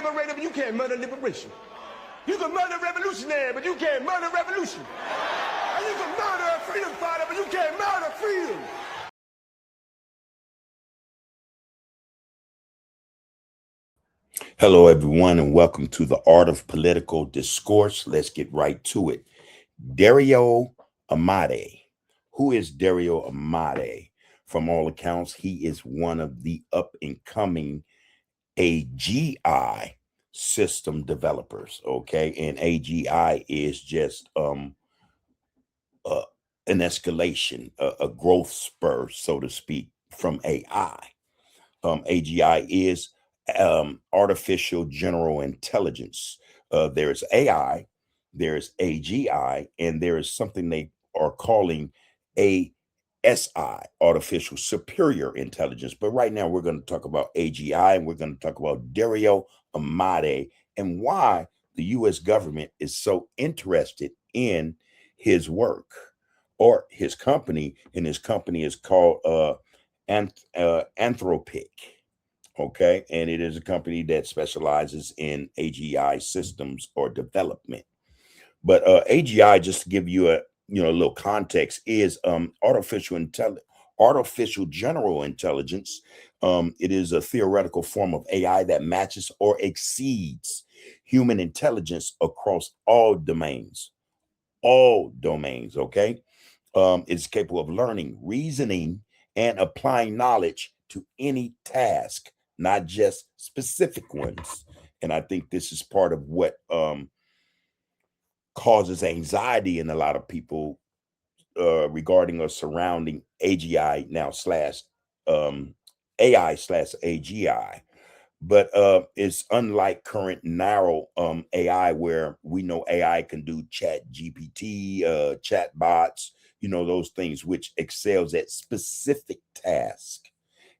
liberator, but you can't murder liberation. You can murder revolutionary, but you can't murder revolution. And you can murder a freedom fighter, but you can't murder freedom. Hello, everyone, and welcome to the Art of Political Discourse. Let's get right to it. Dario Amodei. Who is Dario Amodei? From all accounts, he is one of the up-and-coming AGI system developers, okay? And AGI is just an escalation, a growth spur, so to speak, from AI. AGI is artificial general intelligence. There's AI, there's AGI, and there is something they are calling ASI, artificial superior intelligence. But right now we're going to talk about AGI, and we're going to talk about Dario Amodei and why the U.S. government is so interested in his work or his company, and his company is called ANTHROPIC. Okay, and it is a company that specializes in AGI systems or development. But AGI, just to give you a little context, is artificial general intelligence. It is a theoretical form of AI that matches or exceeds human intelligence across all domains. All domains, okay? It's capable of learning, reasoning, and applying knowledge to any task, not just specific ones. And I think this is part of what causes anxiety in a lot of people regarding or surrounding AGI now slash AI slash AGI. But it's unlike current narrow AI, where we know AI can do chat GPT, chat bots, those things, which excels at specific tasks.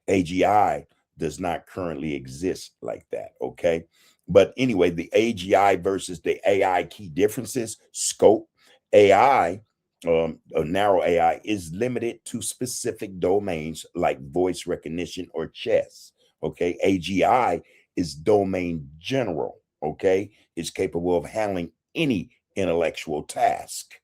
AGI does not currently exist like that, okay? But anyway, the AGI versus the AI key differences: scope. AI, a narrow AI, is limited to specific domains like voice recognition or chess, okay? AGI is domain general, okay? It's capable of handling any intellectual task.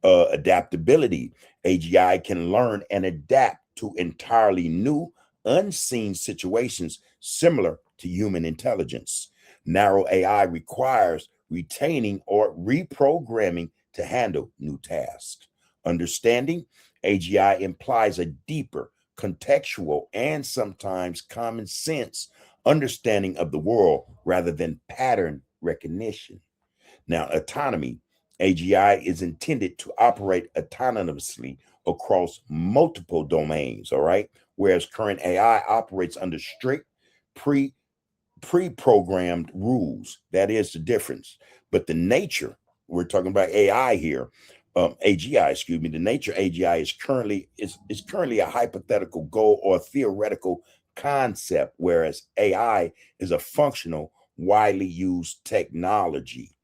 Adaptability. AGI can learn and adapt to entirely new, unseen situations similar to human intelligence. Narrow AI requires retaining or reprogramming to handle new tasks. Understanding. AGI implies a deeper, contextual, and sometimes common sense understanding of the world rather than pattern recognition. Now, autonomy. AGI is intended to operate autonomously across multiple domains, all right? Whereas current AI operates under strict pre-programmed rules. That is the difference. But the nature, we're talking about AI here, AGI, excuse me, the nature AGI is currently a hypothetical goal or theoretical concept, whereas AI is a functional, widely used technology.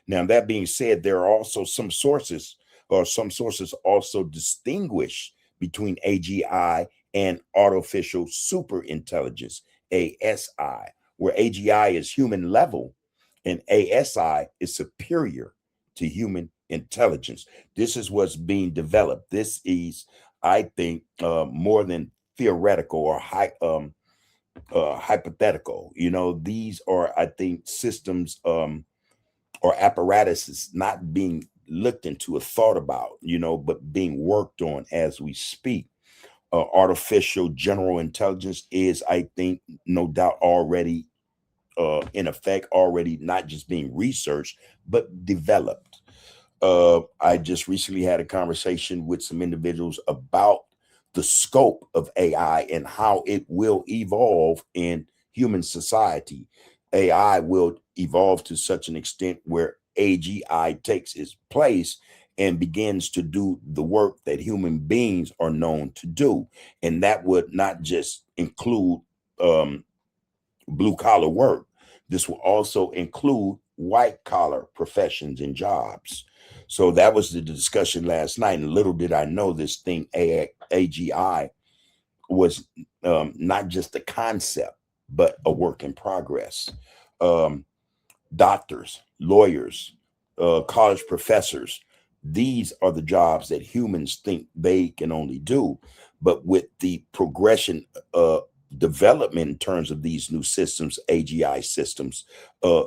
Now, that being said, there are also some sources also distinguish between AGI and artificial super intelligence, ASI, where AGI is human level and ASI is superior to human intelligence. This is what's being developed. This is, I think, more than theoretical or hypothetical. These are, I think, systems or apparatuses not being looked into or thought about, but being worked on as we speak. Artificial general intelligence is, I think, no doubt already in effect, already not just being researched, but developed. I just recently had a conversation with some individuals about the scope of AI and how it will evolve in human society. AI will evolve to such an extent where AGI takes its place and begins to do the work that human beings are known to do. And that would not just include blue collar work. This will also include white collar professions and jobs. So that was the discussion last night. And little did I know this thing, AGI, was not just a concept, but a work in progress. doctors, lawyers, college professors. These are the jobs that humans think they can only do. But with the progression, development in terms of these new systems, AGI systems, uh,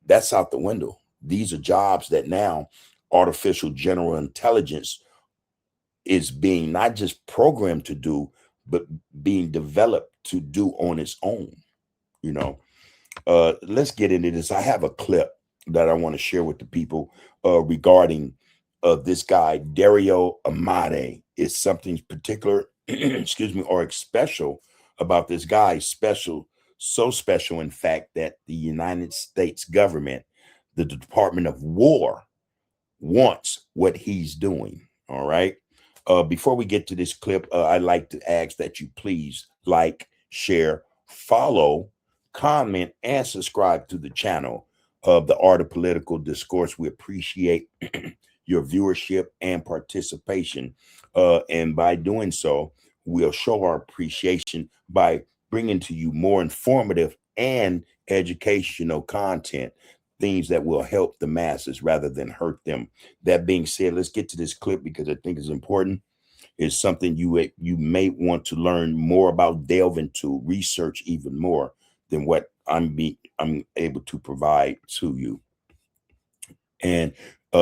that's out the window. These are jobs that now artificial general intelligence is being not just programmed to do, but being developed to do on its own. You know, let's get into this. I have a clip that I want to share with the people regarding this guy, Dario Amodei. Is something particular, excuse me, or special about this guy? Special, so special, in fact, that the United States government, the Department of War, wants what he's doing. All right. Before we get to this clip, I'd like to ask that you please like, share, follow, comment, and subscribe to the channel of the Art of Political Discourse. We appreciate your viewership and participation. And by doing so, we'll show our appreciation by bringing to you more informative and educational content, things that will help the masses rather than hurt them. That being said, let's get to this clip because I think it's important. It's something you may want to learn more about, delve into, research even more than what I'm able to provide to you. And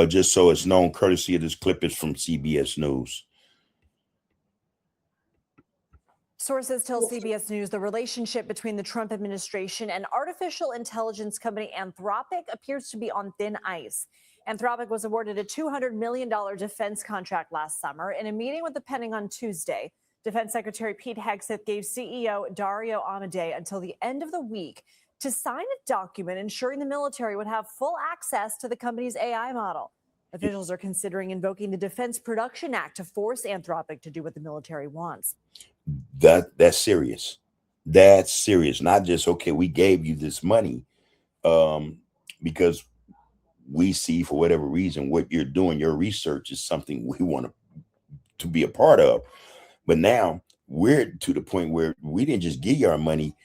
just so it's known, courtesy of this clip is from CBS News. Sources tell CBS News the relationship between the Trump administration and artificial intelligence company Anthropic appears to be on thin ice. Anthropic was awarded a $200 million defense contract last summer. In a meeting with the Pentagon Tuesday, Defense Secretary Pete Hegseth gave CEO Dario Amodei until the end of the week to sign a document ensuring the military would have full access to the company's AI model. Officials are considering invoking the Defense Production Act to force Anthropic to do what the military wants. That's serious. That's serious. Not just, okay, we gave you this money because we see, for whatever reason, what you're doing, your research is something we want to be a part of. But now we're to the point where we didn't just give you our money,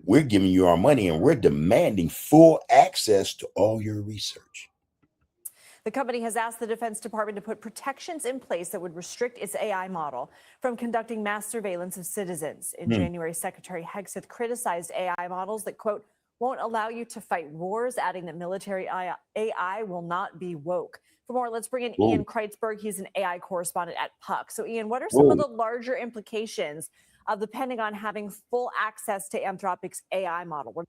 we're giving you our money and we're demanding full access to all your research. The company has asked the Defense Department to put protections in place that would restrict its AI model from conducting mass surveillance of citizens. In January, Secretary Hegseth criticized AI models that, quote, won't allow you to fight wars, adding that military AI will not be woke. For more, let's bring in Ian Kreitzberg. He's an AI correspondent at Puck. So, Ian, what are some of the larger implications of the Pentagon having full access to Anthropic's AI model?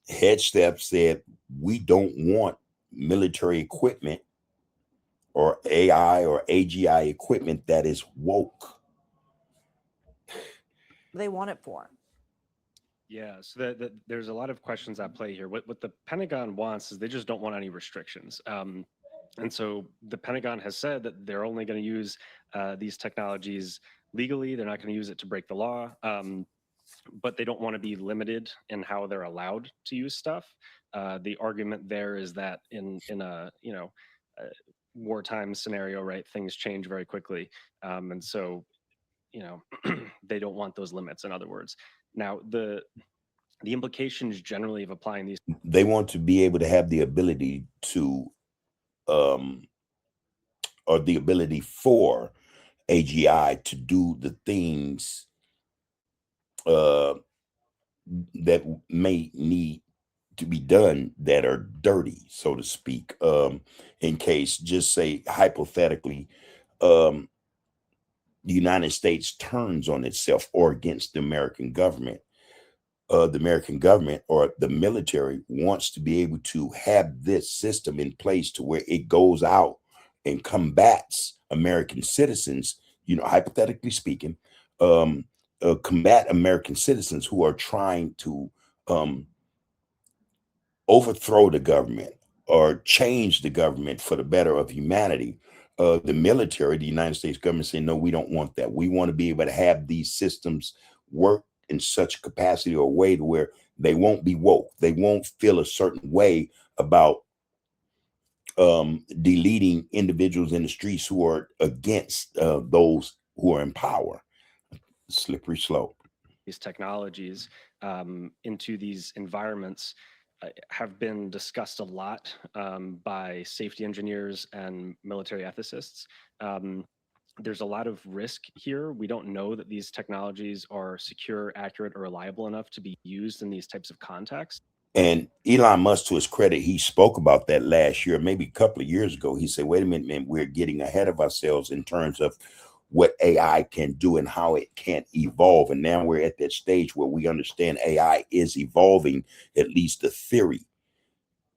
HEGSETH said, we don't want military equipment or AI or AGI equipment that is woke. They want it for. Yeah, so there's a lot of questions at play here. What the Pentagon wants is they just don't want any restrictions. And so the Pentagon has said that they're only going to use these technologies legally. They're not going to use it to break the law. But they don't want to be limited in how they're allowed to use stuff. The argument there is that in a wartime scenario, right, things change very quickly, and so they don't want those limits. In other words, now the implications generally of applying these, they want to be able to have the ability to, or the ability for AGI to do the things that may need to be done that are dirty, so to speak. In case, just say hypothetically, the United States turns on itself or against the American government. The American government or the military wants to be able to have this system in place to where it goes out and combats American citizens, hypothetically speaking, combat American citizens who are trying to overthrow the government or change the government for the better of humanity. The military, the United States government, say, no, we don't want that. We want to be able to have these systems work in such a capacity or way to where they won't be woke. They won't feel a certain way about deleting individuals in the streets who are against those who are in power. Slippery slope. These technologies into these environments have been discussed a lot by safety engineers and military ethicists. There's a lot of risk here. We don't know that these technologies are secure, accurate, or reliable enough to be used in these types of contexts. And Elon Musk, to his credit, he spoke about that last year, maybe a couple of years ago. He said, wait a minute, man, we're getting ahead of ourselves in terms of what AI can do and how it can evolve. And now we're at that stage where we understand AI is evolving, at least the theory.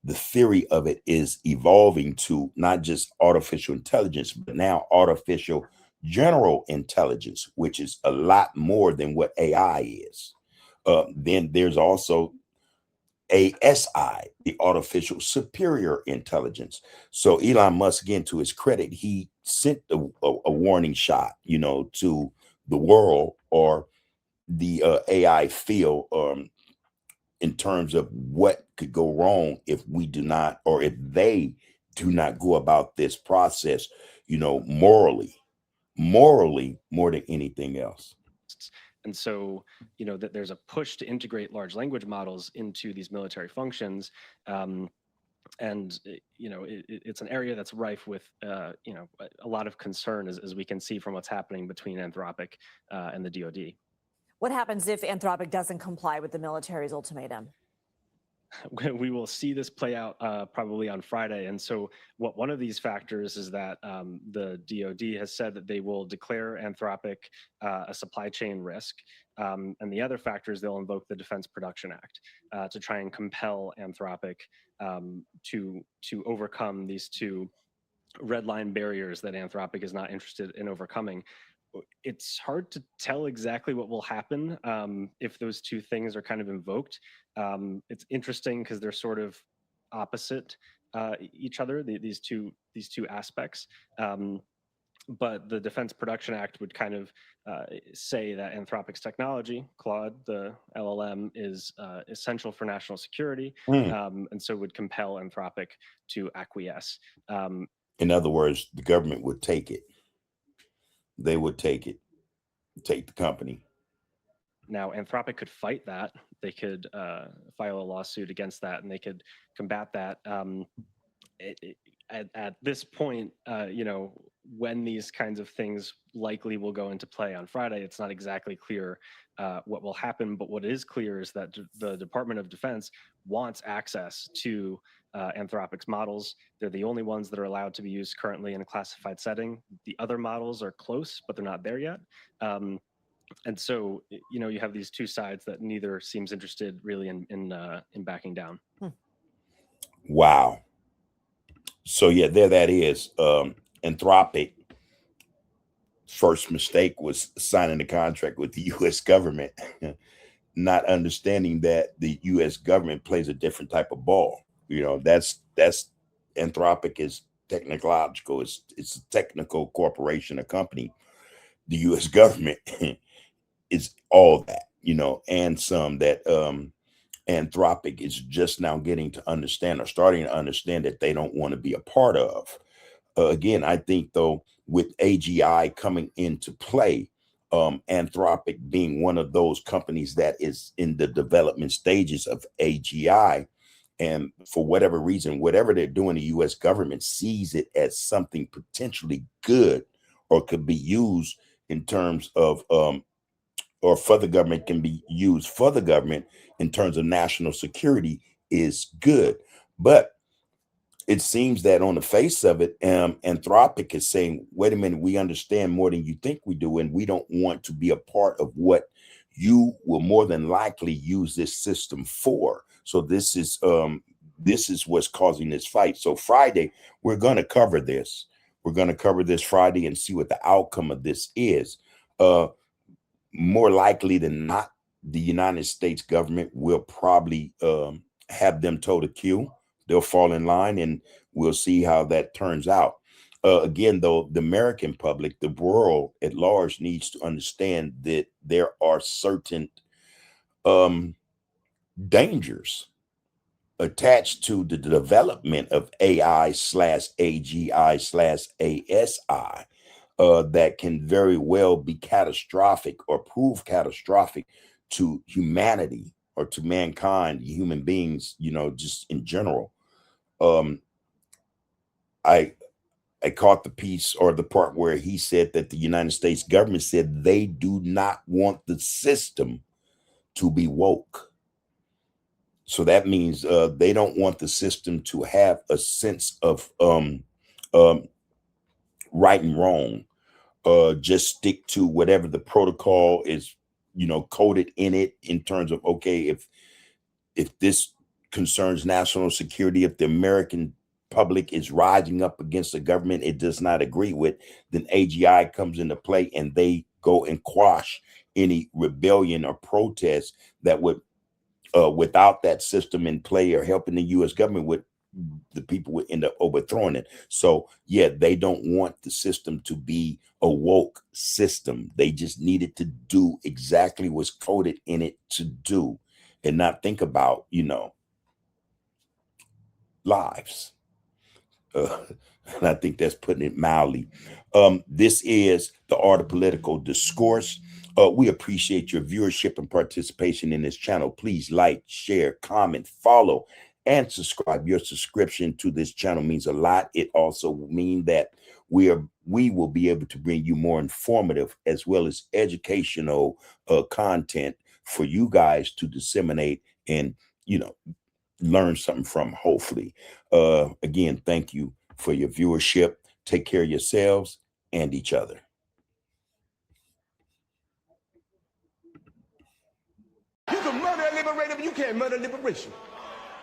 The theory of it is evolving to not just artificial intelligence, but now artificial general intelligence, which is a lot more than what AI is. Then there's also ASI, the artificial superior intelligence. So Elon Musk, again, to his credit, he sent a warning shot, you know, to the world or the AI field in terms of what could go wrong if we do not, or if they do not go about this process, you know, morally more than anything else. And so, you know, that there's a push to integrate large language models into these military functions. And, you know, it's an area that's rife with, you know, a lot of concern as we can see from what's happening between Anthropic and the DoD. What happens if Anthropic doesn't comply with the military's ultimatum? We will see this play out probably on Friday. And so one of these factors is that the DoD has said that they will declare Anthropic a supply chain risk. And the other factor is they'll invoke the Defense Production Act to try and compel Anthropic to overcome these two red line barriers that Anthropic is not interested in overcoming. It's hard to tell exactly what will happen if those two things are kind of invoked. It's interesting because they're sort of opposite each other, these two aspects. But the Defense Production Act would kind of say that Anthropic's technology, CLAUDE, the LLM, is essential for national security, and so would compel Anthropic to acquiesce. In other words, the government would take it. They would take the company. Now, Anthropic could fight that. They could file a lawsuit against that, and they could combat that. At this point, you know, when these kinds of things likely will go into play on Friday, it's not exactly clear what will happen. But what is clear is that the Department of Defense wants access to Anthropic's models. They're the only ones that are allowed to be used currently in a classified setting. The other models are close, but they're not there yet. And so, you know, you have these two sides that neither seems interested really in backing down. Wow. So yeah, there that is. Anthropic first mistake was signing a contract with the U.S. government, not understanding that the U.S. government plays a different type of ball. You know, that's Anthropic is technological. It's a technical corporation, a company. The U.S. government is all that, you know, and some that Anthropic is just now getting to understand or starting to understand that they don't want to be a part of. Again, I think, though, with AGI coming into play, Anthropic being one of those companies that is in the development stages of AGI, and for whatever reason, whatever they're doing, the U.S. government sees it as something potentially good or could be used in terms of, or for the government, can be used for the government in terms of national security is good. But it seems that on the face of it, Anthropic is saying, wait a minute, we understand more than you think we do, and we don't want to be a part of what you will more than likely use this system for. So this is what's causing this fight. So Friday, we're going to cover this. We're going to cover this Friday and see what the outcome of this is. More likely than not, the United States government will probably have them toe the queue. They'll fall in line, and we'll see how that turns out. Again, though, the American public, the world at large, needs to understand that there are certain dangers attached to the development of AI/AGI/ASI that can very well be catastrophic or prove catastrophic to humanity or to mankind, human beings, you know, just in general. I caught the piece or the part where he said that the United States government said they do not want the system to be woke. So that means they don't want the system to have a sense of right and wrong. Just stick to whatever the protocol is, you know, coded in it in terms of, okay, if this concerns national security, if the American public is rising up against the government it does not agree with, then AGI comes into play and they go and quash any rebellion or protest that would, without that system in play or helping the U.S. government, with the people would end up overthrowing it. So yeah, they don't want the system to be a woke system. They just needed to do exactly what's coded in it to do and not think about, you know, lives. And I think that's putting it mildly. This is the Art of Political Discourse. We appreciate your viewership and participation in this channel. Please like, share, comment, follow, and subscribe. Your subscription to this channel means a lot. It also means that we will be able to bring you more informative as well as educational content for you guys to disseminate and, you know, learn something from, hopefully. Again, thank you for your viewership. Take care of yourselves and each other. You can murder a liberator, but you can't murder liberation.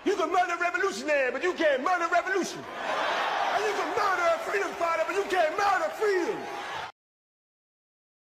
You can murder a revolutionary, but you can't murder revolution. And you can murder a freedom fighter, but you can't murder freedom.